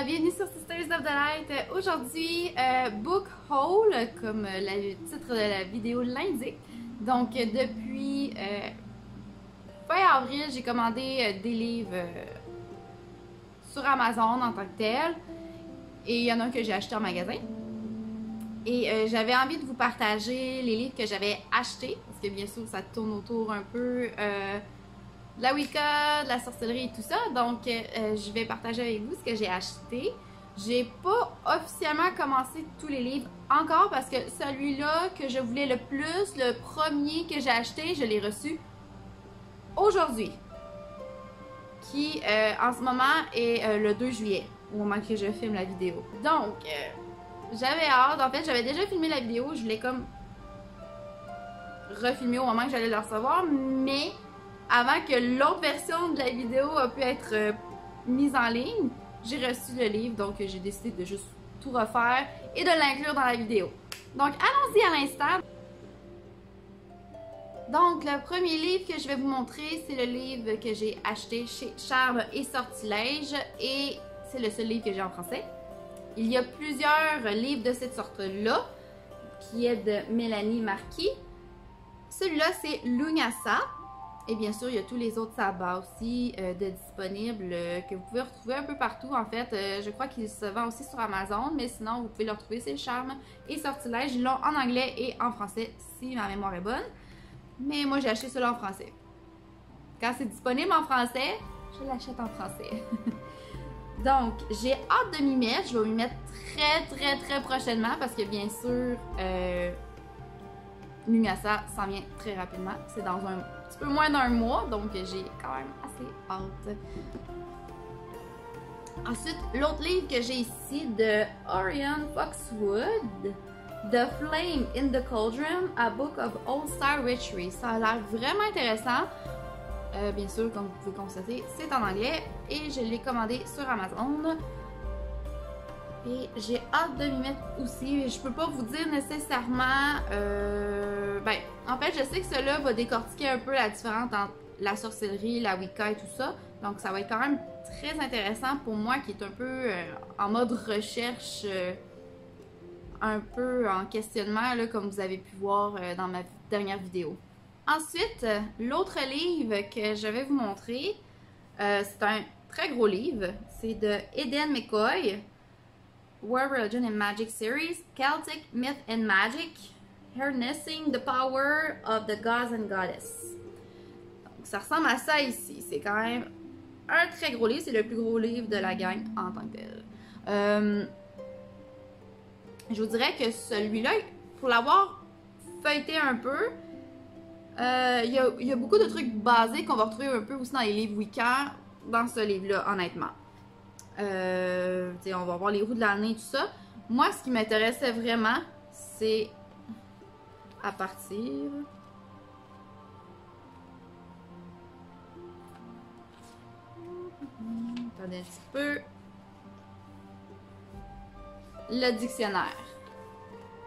Bienvenue sur Sisters of the Light. Aujourd'hui, Book Haul, comme le titre de la vidéo l'indique. Donc, depuis fin avril, j'ai commandé des livres sur Amazon en tant que tel. Et il y en a un que j'ai acheté en magasin. Et j'avais envie de vous partager les livres que j'avais achetés. Parce que bien sûr, ça tourne autour un peu de la Wicca, de la sorcellerie et tout ça. Donc, je vais partager avec vous ce que j'ai acheté. J'ai pas officiellement commencé tous les livres encore parce que celui-là que je voulais le plus, le premier que j'ai acheté, je l'ai reçu aujourd'hui. Qui, en ce moment, est le 2 juillet, au moment que je filme la vidéo. Donc, j'avais hâte. En fait, j'avais déjà filmé la vidéo. Je voulais comme refilmer au moment que j'allais le recevoir, mais avant que l'autre version de la vidéo a pu être mise en ligne, j'ai reçu le livre, donc j'ai décidé de juste tout refaire et de l'inclure dans la vidéo. Donc, allons-y à l'instant. Donc, le premier livre que je vais vous montrer, c'est le livre que j'ai acheté chez Charme et Sortilège et c'est le seul livre que j'ai en français. Il y a plusieurs livres de cette sorte-là, qui est de Mélanie Marquis. Celui-là, c'est Lugnasa. Et bien sûr, il y a tous les autres sabbats aussi de disponibles que vous pouvez retrouver un peu partout. En fait, je crois qu'il se vend aussi sur Amazon, mais sinon, vous pouvez le retrouver, c'est Charme et Sortilège. Ils l'ont en anglais et en français, si ma mémoire est bonne. Mais moi, j'ai acheté celui-là en français. Quand c'est disponible en français, je l'achète en français. Donc, j'ai hâte de m'y mettre. Je vais m'y mettre très prochainement parce que bien sûr, Lugnasa s'en vient très rapidement. C'est dans un petit peu moins d'un mois, donc j'ai quand même assez hâte. Ensuite, l'autre livre que j'ai ici de Orion Foxwood, The Flame in the Cauldron, A Book of Old Star Witchery. Ça a l'air vraiment intéressant. Bien sûr, comme vous pouvez constater, c'est en anglais et je l'ai commandé sur Amazon. Et j'ai hâte de m'y mettre aussi. Je peux pas vous dire nécessairement... en fait, je sais que cela va décortiquer un peu la différence entre la sorcellerie, la Wicca et tout ça. Donc, ça va être quand même très intéressant pour moi qui est un peu en mode recherche, un peu en questionnement, là, comme vous avez pu voir dans ma dernière vidéo. Ensuite, l'autre livre que je vais vous montrer, c'est un très gros livre. C'est de Eden McCoy. World Religion and Magic Series, Celtic Myth and Magic, Harnessing the Power of the Gods and Goddess. Donc, ça ressemble à ça ici. C'est quand même un très gros livre. C'est le plus gros livre de la gang en tant que tel. Je vous dirais que celui-là, pour l'avoir feuilleté un peu, il y a beaucoup de trucs basés qu'on va retrouver un peu aussi dans les livres Wicca, dans ce livre-là, honnêtement. On va voir les roues de l'année et tout ça. Moi, ce qui m'intéressait vraiment, c'est à partir... Attendez un petit peu. Le dictionnaire.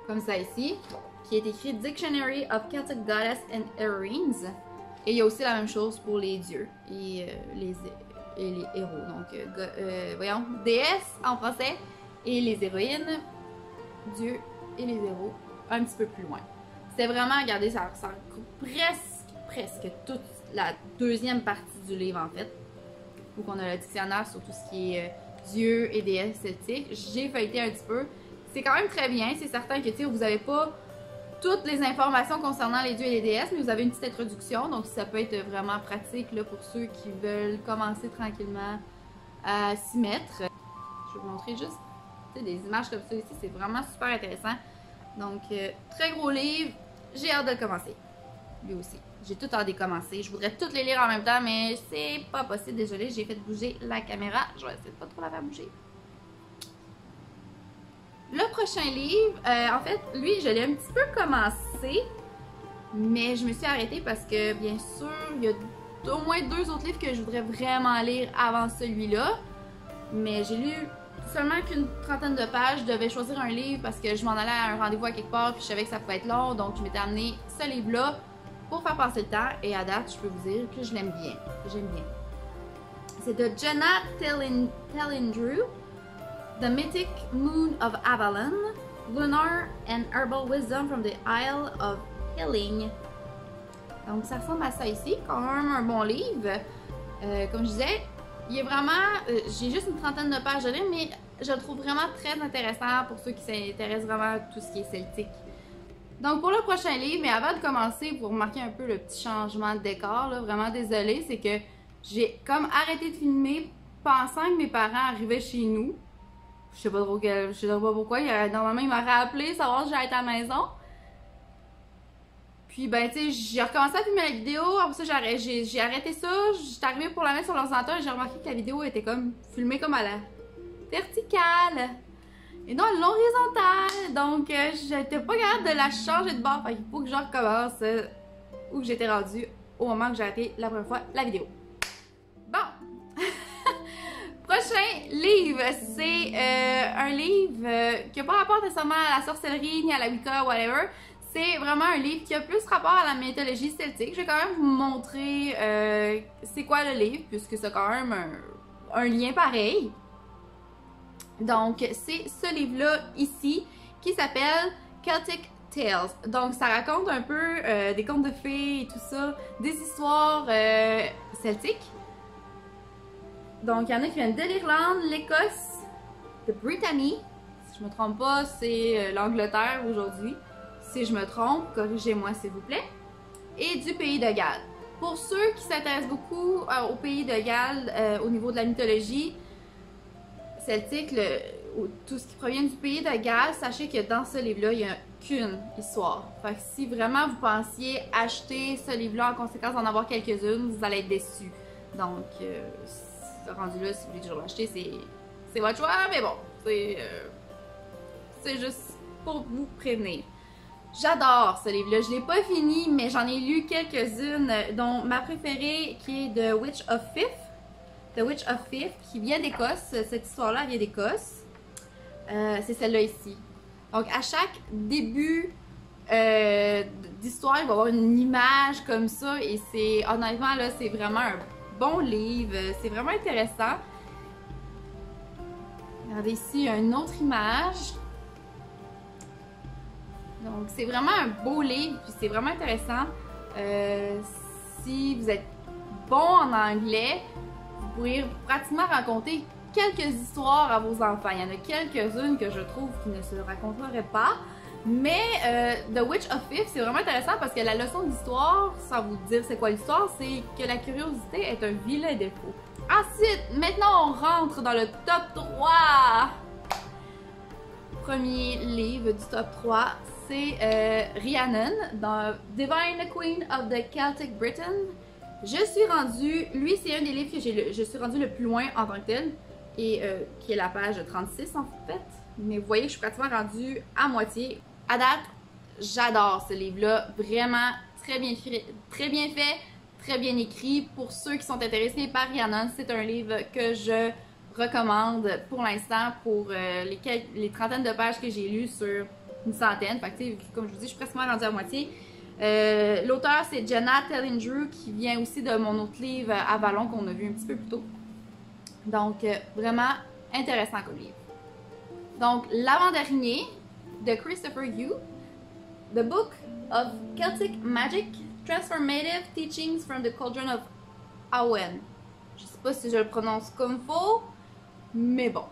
Comme ça ici. Qui est écrit Dictionary of Celtic Goddess and Heroines. Et il y a aussi la même chose pour les dieux et les héros. Donc, voyons, déesse en français et les héroïnes, dieux et les héros, un petit peu plus loin. C'est vraiment, regardez, ça recoupe presque toute la deuxième partie du livre en fait. Donc, on a le dictionnaire sur tout ce qui est dieux et déesses celtiques. J'ai feuilleté un petit peu. C'est quand même très bien. C'est certain que vous n'avez pas toutes les informations concernant les dieux et les déesses, mais vous avez une petite introduction, donc ça peut être vraiment pratique là, pour ceux qui veulent commencer tranquillement à s'y mettre. Je vais vous montrer juste des images comme ça ici, c'est vraiment super intéressant. Donc, très gros livre, j'ai hâte de le commencer. Lui aussi, j'ai tout hâte de commencer. Je voudrais toutes les lire en même temps, mais c'est pas possible, désolé, j'ai fait bouger la caméra. Je vais essayer de pas trop la faire bouger. Le prochain livre, en fait, lui, je l'ai un petit peu commencé, mais je me suis arrêtée parce que, bien sûr, il y a au moins 2 autres livres que je voudrais vraiment lire avant celui-là. Mais j'ai lu seulement qu'une trentaine de pages. Je devais choisir un livre parce que je m'en allais à un rendez-vous à quelque part, puis je savais que ça pouvait être long, donc je m'étais amené ce livre-là pour faire passer le temps. Et à date, je peux vous dire que je l'aime bien. J'aime bien. C'est de Jenna Telindrew. The Mythic Moon of Avalon, Lunar and Herbal Wisdom from the Isle of Healing. Donc ça ressemble à ça ici, quand même un bon livre. Comme je disais, il est vraiment, j'ai juste une trentaine de pages de livre, mais je le trouve vraiment très intéressant pour ceux qui s'intéressent vraiment à tout ce qui est celtique. Donc pour le prochain livre, mais avant de commencer, pour remarquer un peu le petit changement de décor, là, vraiment désolée, c'est que j'ai comme arrêté de filmer pensant que mes parents arrivaient chez nous. Je sais pas trop pourquoi, normalement il m'a rappelé savoir si j'allais être à la maison. Puis ben tu sais, j'ai recommencé à filmer la vidéo, après ça j'ai arrêté ça, j'étais arrivée pour la mettre sur l'ordinateur et j'ai remarqué que la vidéo était comme filmée comme à la verticale et non à l'horizontale, donc j'étais pas capable de la changer de bord, fait qu'il faut que je recommence où j'étais rendue au moment que j'ai arrêté la première fois la vidéo. Bon! Prochain livre, c'est un livre qui n'a pas rapport nécessairement à la sorcellerie ni à la Wicca, whatever. C'est vraiment un livre qui a plus rapport à la mythologie celtique. Je vais quand même vous montrer c'est quoi le livre, puisque c'est quand même un lien pareil. Donc, c'est ce livre-là ici qui s'appelle Celtic Tales. Donc, ça raconte un peu des contes de fées et tout ça, des histoires celtiques. Donc, il y en a qui viennent de l'Irlande, l'Écosse, de Brittany. Si je me trompe pas, c'est l'Angleterre aujourd'hui. Si je me trompe, corrigez-moi s'il vous plaît. Et du pays de Galles. Pour ceux qui s'intéressent beaucoup au pays de Galles, au niveau de la mythologie celtique, tout ce qui provient du pays de Galles, sachez que dans ce livre-là, il n'y a qu'une histoire. Fait que si vraiment vous pensiez acheter ce livre-là en conséquence d'en avoir quelques-unes, vous allez être déçus. Donc, rendu là, si vous voulez toujours l'acheter, c'est votre choix, mais bon, c'est juste pour vous prévenir. J'adore ce livre-là, je l'ai pas fini, mais j'en ai lu quelques-unes, dont ma préférée qui est The Witch of Fife. The Witch of Fife, qui vient d'Écosse, cette histoire-là vient d'Écosse. C'est celle-là ici. Donc à chaque début d'histoire, il va y avoir une image comme ça, et c'est, honnêtement, là, c'est vraiment un bon livre, c'est vraiment intéressant. Regardez ici, une autre image. Donc c'est vraiment un beau livre, puis c'est vraiment intéressant. Si vous êtes bon en anglais, vous pourriez pratiquement raconter quelques histoires à vos enfants. Il y en a quelques-unes que je trouve qui ne se raconteraient pas. Mais The Witch of Fife, c'est vraiment intéressant parce que la leçon d'histoire, sans vous dire c'est quoi l'histoire, c'est que la curiosité est un vilain défaut. Ensuite, maintenant on rentre dans le top 3. Premier livre du top 3, c'est Rhiannon dans Divine Queen of the Celtic Britain. Je suis rendue, lui c'est un des livres que je suis rendue le plus loin en tant que tel, et qui est la page 36 en fait. Mais vous voyez que je suis pratiquement rendue à moitié. À date, j'adore ce livre-là. Vraiment très bien fait, très bien écrit. Pour ceux qui sont intéressés par Rhiannon, c'est un livre que je recommande pour l'instant pour les trentaines de pages que j'ai lues sur une centaine. Fait que, comme je vous dis, je suis pratiquement rendue à moitié. L'auteur, c'est Jenna Tellinger, qui vient aussi de mon autre livre, Avalon, qu'on a vu un petit peu plus tôt. Donc, vraiment intéressant comme livre. Donc, l'avant-dernier de Christopher Yueh, The Book of Celtic Magic, Transformative Teachings from the Cauldron of Awen. Je sais pas si je le prononce comme faut, mais bon.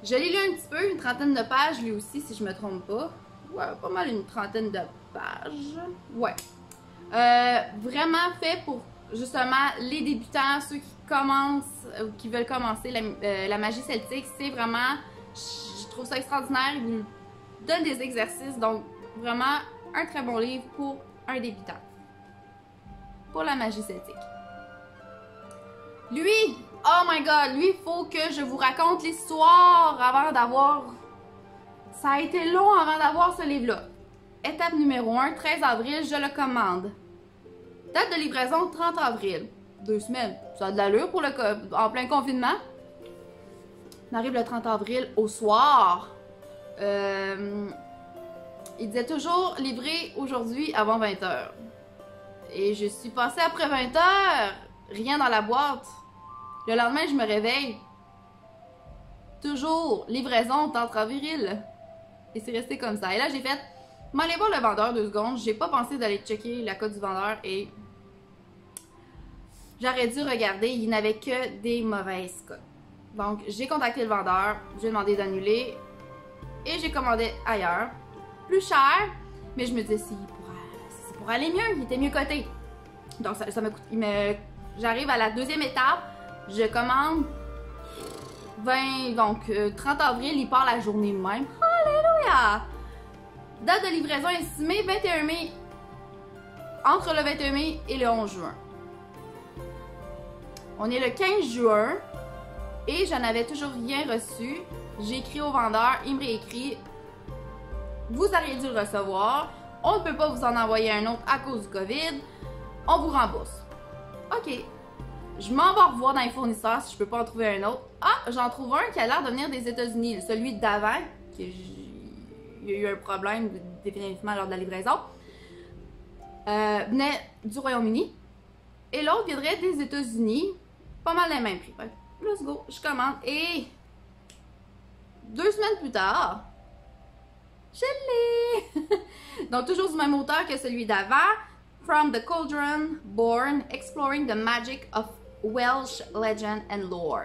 Je l'ai lu un petit peu, une trentaine de pages, lui aussi, si je me trompe pas. Ouais, pas mal une trentaine de pages. Ouais. Vraiment fait pour, justement, les débutants, ceux qui commencent ou qui veulent commencer la magie celtique. C'est vraiment, je trouve ça extraordinaire. Il vous donne des exercices, donc vraiment un très bon livre pour un débutant. Pour la magie celtique. Lui, oh my god, lui, il faut que je vous raconte l'histoire avant d'avoir... Ça a été long avant d'avoir ce livre-là. Étape numéro 1, 13 avril, je le commande. Date de livraison, 30 avril. 2 semaines. Ça a de l'allure pour en plein confinement. On arrive le 30 avril au soir. Il disait toujours livré aujourd'hui avant 20h. Et je suis passée après 20h. Rien dans la boîte. Le lendemain, je me réveille. toujours livraison centre-ville. Et c'est resté comme ça. Et là, j'ai fait, m'aller voir le vendeur 2 secondes. J'ai pas pensé d'aller checker la cote du vendeur et j'aurais dû regarder. Il n'avait que des mauvaises cotes. Donc, j'ai contacté le vendeur, j'ai demandé d'annuler et j'ai commandé ailleurs. Plus cher, mais je me disais, c'est pour aller mieux, il était mieux coté. Donc, ça me coûte. J'arrive à la deuxième étape, je commande 20, donc 30 avril, il part la journée même. Alléluia! Date de livraison estimée 21 mai, entre le 21 mai et le 11 juin. On est le 15 juin et je n'avais toujours rien reçu. J'ai écrit au vendeur, il me réécrit, vous auriez dû le recevoir, on ne peut pas vous en envoyer un autre à cause du COVID, on vous rembourse. Ok, je m'en vais revoir dans les fournisseurs si je peux pas en trouver un autre. Ah, j'en trouve un qui a l'air de venir des États-Unis, celui d'avant, il y a eu un problème définitivement lors de la livraison, venait du Royaume-Uni, et l'autre viendrait des États-Unis, pas mal les mêmes prix. Let's go, je commande, et 2 semaines plus tard, je l'ai! Donc, toujours du même auteur que celui d'avant. From the Cauldron, Born, Exploring the Magic of Welsh Legend and Lore.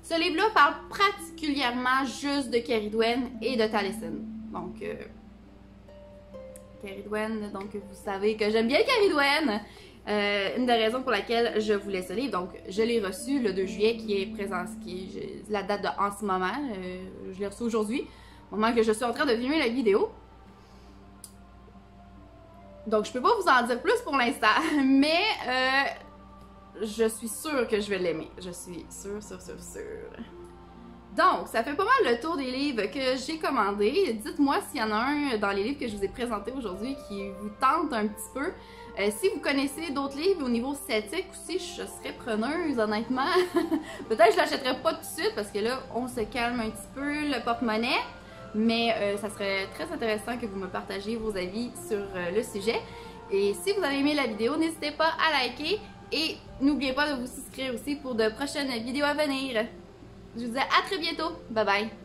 Ce livre-là parle particulièrement juste de Cerridwen et de Taliesin. Donc, Cerridwen, donc vous savez que j'aime bien Cerridwen. Une des raisons pour laquelle je voulais ce livre. Donc, je l'ai reçu le 2 juillet, qui est présent, la date de en ce moment. Je l'ai reçu aujourd'hui, au moment que je suis en train de filmer la vidéo. Donc, je peux pas vous en dire plus pour l'instant, mais je suis sûre que je vais l'aimer. Je suis sûre. Donc, ça fait pas mal le tour des livres que j'ai commandés. Dites-moi s'il y en a un dans les livres que je vous ai présentés aujourd'hui qui vous tente un petit peu. Si vous connaissez d'autres livres au niveau celtique aussi, je serais preneuse, honnêtement. Peut-être que je l'achèterai pas tout de suite parce que là, on se calme un petit peu le porte-monnaie. Mais ça serait très intéressant que vous me partagiez vos avis sur le sujet. Et si vous avez aimé la vidéo, n'hésitez pas à liker. Et n'oubliez pas de vous souscrire aussi pour de prochaines vidéos à venir. Je vous dis à très bientôt. Bye bye.